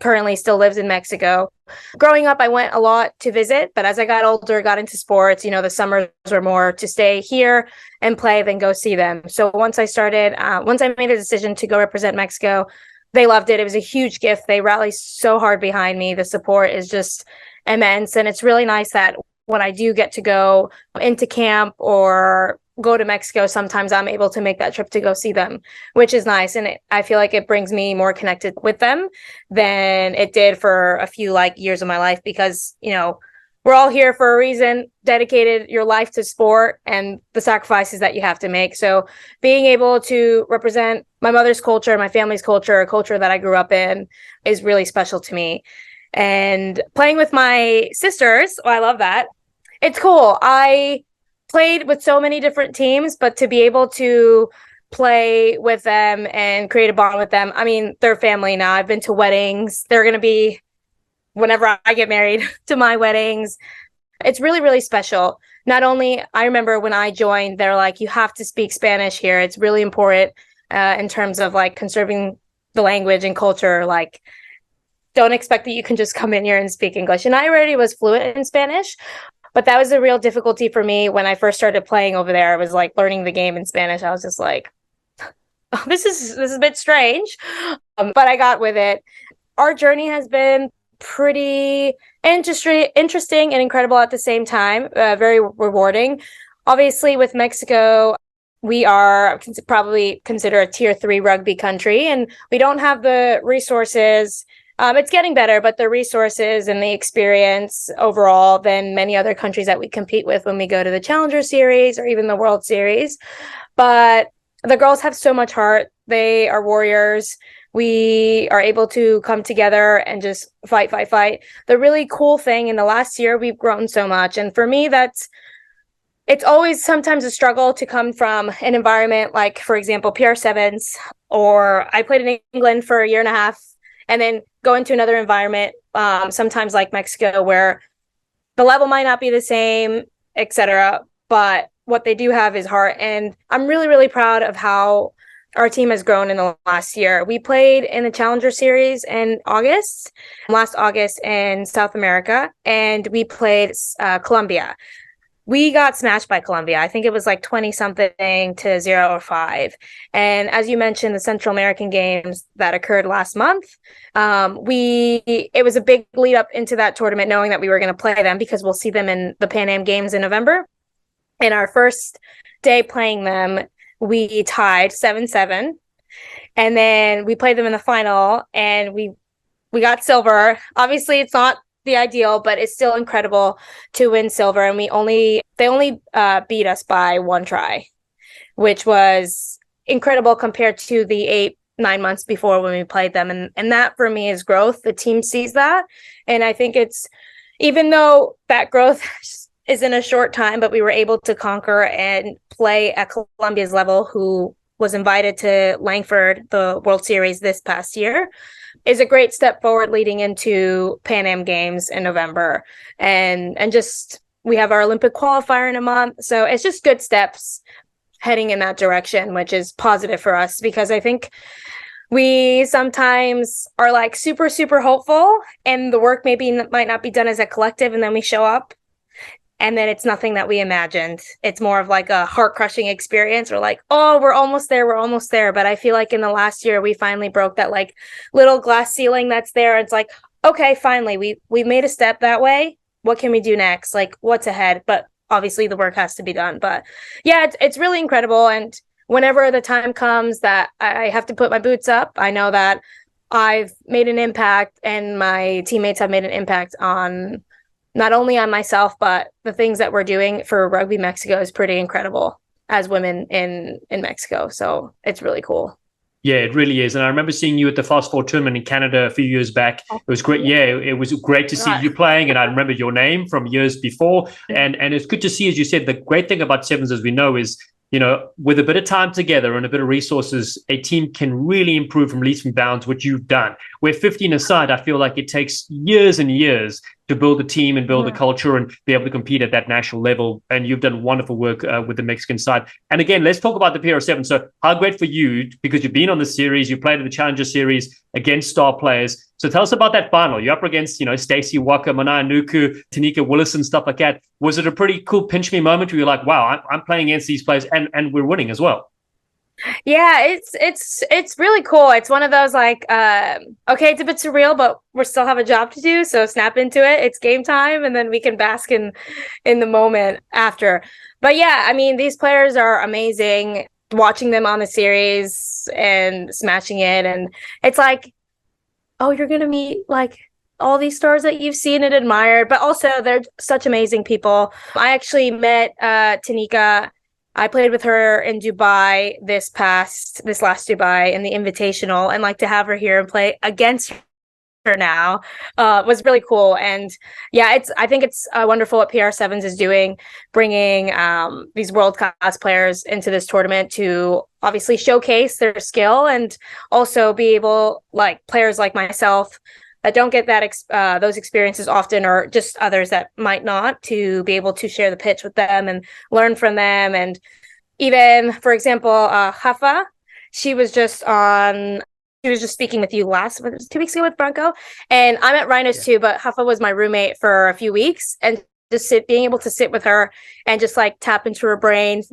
[SPEAKER 7] currently still lives in Mexico. Growing up, I went a lot to visit, but as I got older, got into sports, the summers were more to stay here and play than go see them. So once I made a decision to go represent Mexico, they loved it. It was a huge gift. They rallied so hard behind me. The support is just immense. And it's really nice that when I do get to go into camp or go to Mexico, sometimes I'm able to make that trip to go see them, which is nice. And I feel like it brings me more connected with them than it did for a few years of my life, because, we're all here for a reason, dedicated your life to sport and the sacrifices that you have to make. So being able to represent my mother's culture, my family's culture, a culture that I grew up in, is really special to me. And playing with my sisters, I love that. It's cool. I played with so many different teams, but to be able to play with them and create a bond with them, they're family now. I've been to weddings. They're going to be, whenever I get married, to my weddings. It's really, really special. Not only, I remember when I joined, they're like, you have to speak Spanish here. It's really important in terms of conserving the language and culture. Don't expect that you can just come in here and speak English. And I already was fluent in Spanish, but that was a real difficulty for me when I first started playing over there. I was learning the game in Spanish. I was just oh, this is a bit strange, but I got with it. Our journey has been pretty interesting and incredible at the same time, very rewarding. Obviously, with Mexico, we are probably considered a tier 3 rugby country, and we don't have the resources It's getting better, but the resources and the experience overall than many other countries that we compete with when we go to the Challenger Series or even the World Series. But the girls have so much heart. They are warriors. We are able to come together and just fight. The really cool thing in the last year, we've grown so much. And for me, it's always sometimes a struggle to come from an environment like, for example, PR Sevens, or I played in England for a year and a half, and then go into another environment, sometimes like Mexico, where the level might not be the same, etc. But what they do have is heart. And I'm really, really proud of how our team has grown in the last year. We played in the Challenger Series in last August in South America, and we played Colombia. We got smashed by Colombia. I think it was like 20-something to 0 or 5. And as you mentioned, the Central American Games that occurred last month, it was a big lead up into that tournament, knowing that we were going to play them because we'll see them in the Pan Am Games in November. In our first day playing them, we tied 7-7. And then we played them in the final, and we got silver. Obviously, it's not the ideal, but it's still incredible to win silver. And they only beat us by 1 try, which was incredible compared to the 8-9 months before when we played them. And that for me is growth. The team sees that. And I think it's, even though that growth is in a short time, but we were able to conquer and play at Colombia's level, who was invited to Langford, the World Series this past year, is a great step forward leading into Pan Am Games in November. And just, we have our Olympic qualifier in a month. So it's just good steps heading in that direction, which is positive for us, because I think we sometimes are like super, super hopeful, and the work might not be done as a collective, and then we show up and then it's nothing that we imagined. It's more of like a heart-crushing experience. We're like, oh, we're almost there. But I feel like in the last year, we finally broke that like little glass ceiling that's there. It's like, okay, finally, we made a step that way. What can we do next? Like, what's ahead? But obviously the work has to be done. But yeah, it's really incredible. And whenever the time comes that I have to put my boots up, I know that I've made an impact, and my teammates have made an impact on not only on myself, but the things that we're doing for Rugby Mexico is pretty incredible as women in Mexico. So it's really cool.
[SPEAKER 1] Yeah, it really is. And I remember seeing you at the Fast Four tournament in Canada a few years back. It was great. Yeah, it was great to see you playing. And I remember your name from years before. And it's good to see, as you said, the great thing about Sevens, as we know, is, you know, with a bit of time together and a bit of resources, a team can really improve from leaps and bounds, which you've done. Where 15 aside, I feel like it takes years and years to build a team and build a culture and be able to compete at that national level. And you've done wonderful work with the Mexican side. And again, let's talk about the PR7. So how great for you, because you've been on the series, you played in the Challenger Series against star players. So tell us about that final. You're up against, you know, Stacey Walker, Manaya Nuku, Tanika Willison, stuff like that. Was it a pretty cool pinch me moment where you're like, wow, I'm playing against these players and we're winning as well?
[SPEAKER 7] Yeah, it's really cool. It's one of those like, okay, it's a bit surreal, but we still have a job to do. So snap into it. It's game time, and then we can bask in the moment after. But yeah, I mean, these players are amazing. Watching them on the series and smashing it, and it's like, oh, you're gonna meet like all these stars that you've seen and admired, but also they're such amazing people. I actually met Tanika. I played with her in Dubai this last Dubai in the Invitational, and like to have her here and play against her now was really cool. And yeah, I think it's wonderful what PR Sevens is doing, bringing these world-class players into this tournament to obviously showcase their skill, and also be able, like players like myself that don't get that those experiences often, or just others that might not, to be able to share the pitch with them and learn from them. And even, for example, Hafa, she was just speaking with you 2 weeks ago with Branko, and I'm at Rhinos too, but Hafa was my roommate for a few weeks, and just being able to sit with her and just like tap into her brain.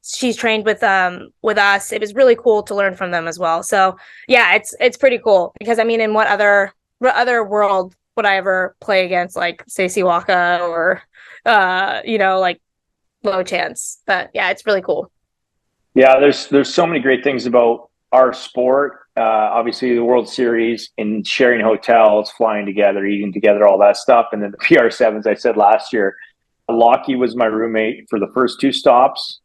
[SPEAKER 7] She's trained with us. It was really cool to learn from them as well. So yeah, it's pretty cool, because I mean, in what other world would I ever play against like Stacey Waka or like low chance. But yeah, it's really cool.
[SPEAKER 5] Yeah, there's so many great things about our sport obviously the World Series and sharing hotels, flying together, eating together, all that stuff. And then the PR Sevens, I said last year, Lockie was my roommate for the first 2 stops,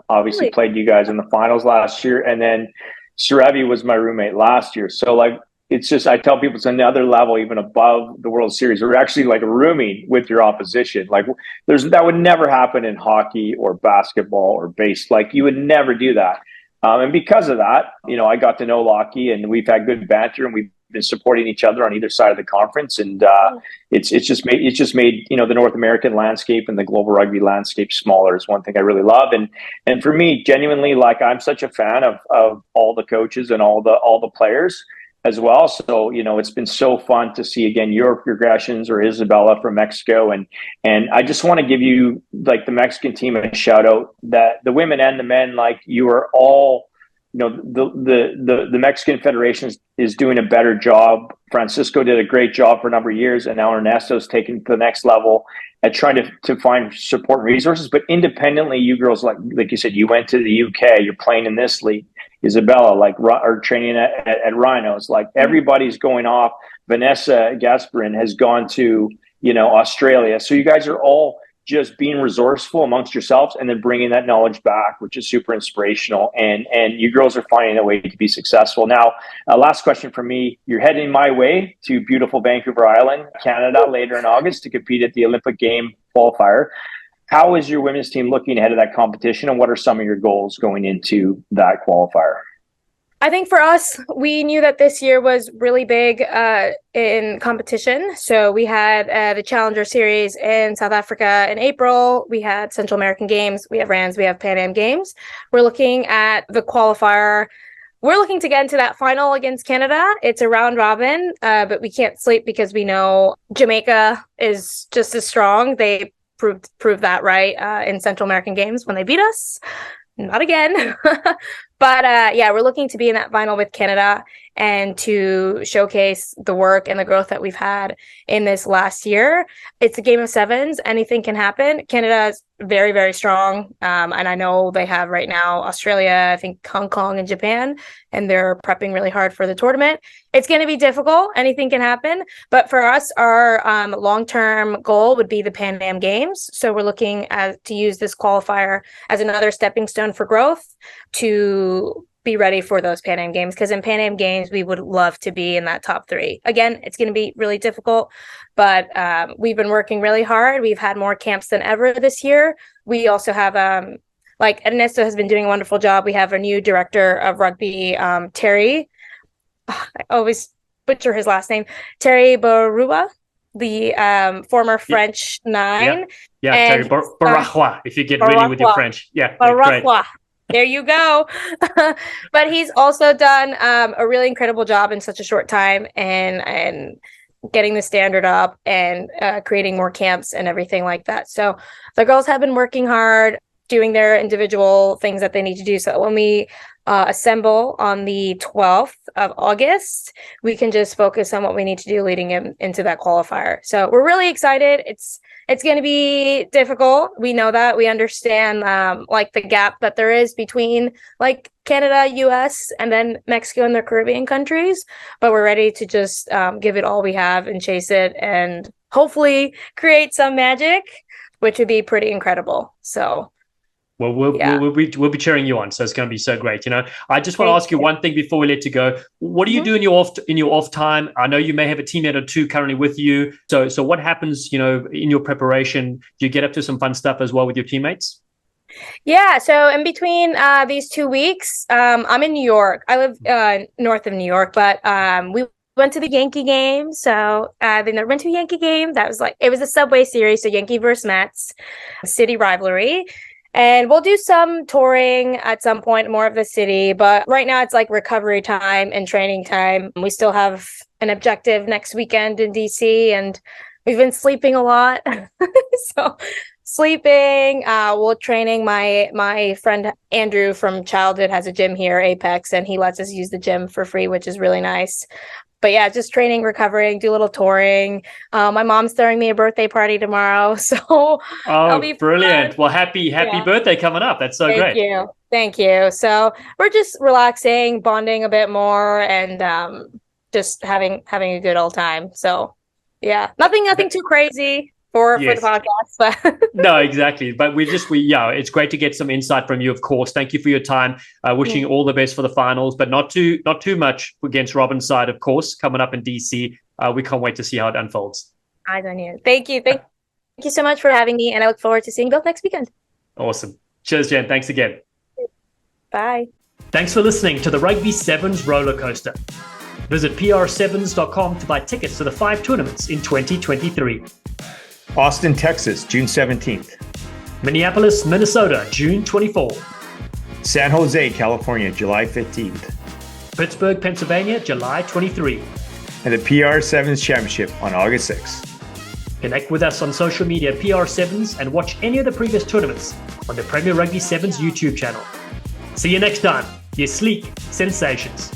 [SPEAKER 5] obviously played you guys in the finals last year. And then Sarabi was my roommate last year. So like, it's just, I tell people it's another level, even above the World Series. We're actually like rooming with your opposition. Like that would never happen in hockey or basketball or base. Like you would never do that. And because of that, I got to know Lockie, and we've had good banter, and we've been supporting each other on either side of the conference. And it's just made the North American landscape and the global rugby landscape smaller is one thing I really love. And for me, genuinely, like I'm such a fan of all the coaches and all the players as well. So, it's been so fun to see again your progressions, or Isabella from Mexico. And I just want to give you, like, the Mexican team a shout out, that the women and the men, like, you are all, the Mexican Federation is doing a better job. Francisco did a great job for a number of years, and now Ernesto's taken to the next level at trying to find support and resources. But independently, you girls, like you said, you went to the UK, you're playing in this league. Isabella, are training at Rhinos. Like, everybody's going off. Vanessa Gasparin has gone to, Australia. So you guys are all just being resourceful amongst yourselves and then bringing that knowledge back, which is super inspirational. And you girls are finding a way to be successful. Now, last question for me. You're heading my way to beautiful Vancouver Island, Canada, later in August to compete at the Olympic Game qualifier. How is your women's team looking ahead of that competition, and what are some of your goals going into that qualifier?
[SPEAKER 7] I think for us, we knew that this year was really big in competition. So we had the Challenger Series in South Africa in April. We had Central American Games. We have RANS. We have Pan Am Games. We're looking at the qualifier. We're looking to get into that final against Canada. It's a round robin, but we can't sleep because we know Jamaica is just as strong. They proved that right in Central American Games when they beat us. Not again. But we're looking to be in that final with Canada and to showcase the work and the growth that we've had in this last year. It's a game of sevens. Anything can happen. Canada is very, very strong. And I know they have right now Australia, I think Hong Kong and Japan, and they're prepping really hard for the tournament. It's going to be difficult. Anything can happen. But for us, our long-term goal would be the Pan Am Games. So we're looking to use this qualifier as another stepping stone for growth to be ready for those Pan Am Games, because in Pan Am Games, we would love to be in that top 3. Again, it's going to be really difficult, but we've been working really hard. We've had more camps than ever this year. We also have, Ernesto has been doing a wonderful job. We have a new director of rugby, Terry. I always butcher his last name, Terry Barua, the former French 9.
[SPEAKER 1] Yeah, Terry Barahua, if you get really with your French. Yeah,
[SPEAKER 7] Barahua. There you go. But he's also done a really incredible job in such a short time and getting the standard up and creating more camps and everything like that. So the girls have been working hard, doing their individual things that they need to do. So when we assemble on the 12th of August, we can just focus on what we need to do leading into that qualifier. So we're really excited. It's going to be difficult. We know that. We understand the gap that there is between Canada, US, and then Mexico and the Caribbean countries. But we're ready to just give it all we have and chase it and hopefully create some magic, which would be pretty incredible. So
[SPEAKER 1] well, we'll be cheering you on. So it's going to be so great. I just want to ask you one thing before we let you go. What do you do in your off time? I know you may have a teammate or two currently with you. So what happens, in your preparation? Do you get up to some fun stuff as well with your teammates?
[SPEAKER 7] Yeah. So in between these 2 weeks, I'm in New York. I live north of New York, but we went to the Yankee game. So they never went to a Yankee game. That was it was a Subway Series. So Yankee versus Mets, city rivalry. And we'll do some touring at some point, more of the city. But right now it's recovery time and training time. We still have an objective next weekend in DC, and we've been sleeping a lot. So sleeping, we're training. My friend Andrew from childhood has a gym here, Apex, and he lets us use the gym for free, which is really nice. But yeah, just training, recovering, do a little touring. My mom's throwing me a birthday party tomorrow, so
[SPEAKER 1] that'll be brilliant. Fun. Well, happy birthday coming up. That's so great.
[SPEAKER 7] Thank you. So we're just relaxing, bonding a bit more, and just having a good old time. So yeah, nothing too crazy for the podcast. But
[SPEAKER 1] No, exactly. But it's great to get some insight from you, of course. Thank you for your time. Wishing you all the best for the finals, but not too much against Robin's side, of course, coming up in DC. We can't wait to see how it unfolds.
[SPEAKER 7] I don't hear. Thank you. Thank you so much for having me, and I look forward to seeing you both next weekend.
[SPEAKER 1] Awesome. Cheers, Jen. Thanks again.
[SPEAKER 7] Bye.
[SPEAKER 1] Thanks for listening to the Rugby Sevens Rollercoaster. Visit pr7s.com to buy tickets to the 5 tournaments in 2023.
[SPEAKER 2] Austin, Texas, June 17th.
[SPEAKER 1] Minneapolis, Minnesota, June 24th.
[SPEAKER 2] San Jose, California, July 15th.
[SPEAKER 1] Pittsburgh, Pennsylvania, July 23.
[SPEAKER 2] And the PR7s Championship on August 6th.
[SPEAKER 1] Connect with us on social media at PR7s and watch any of the previous tournaments on the Premier Rugby Sevens YouTube channel. See you next time. You sleek sensations.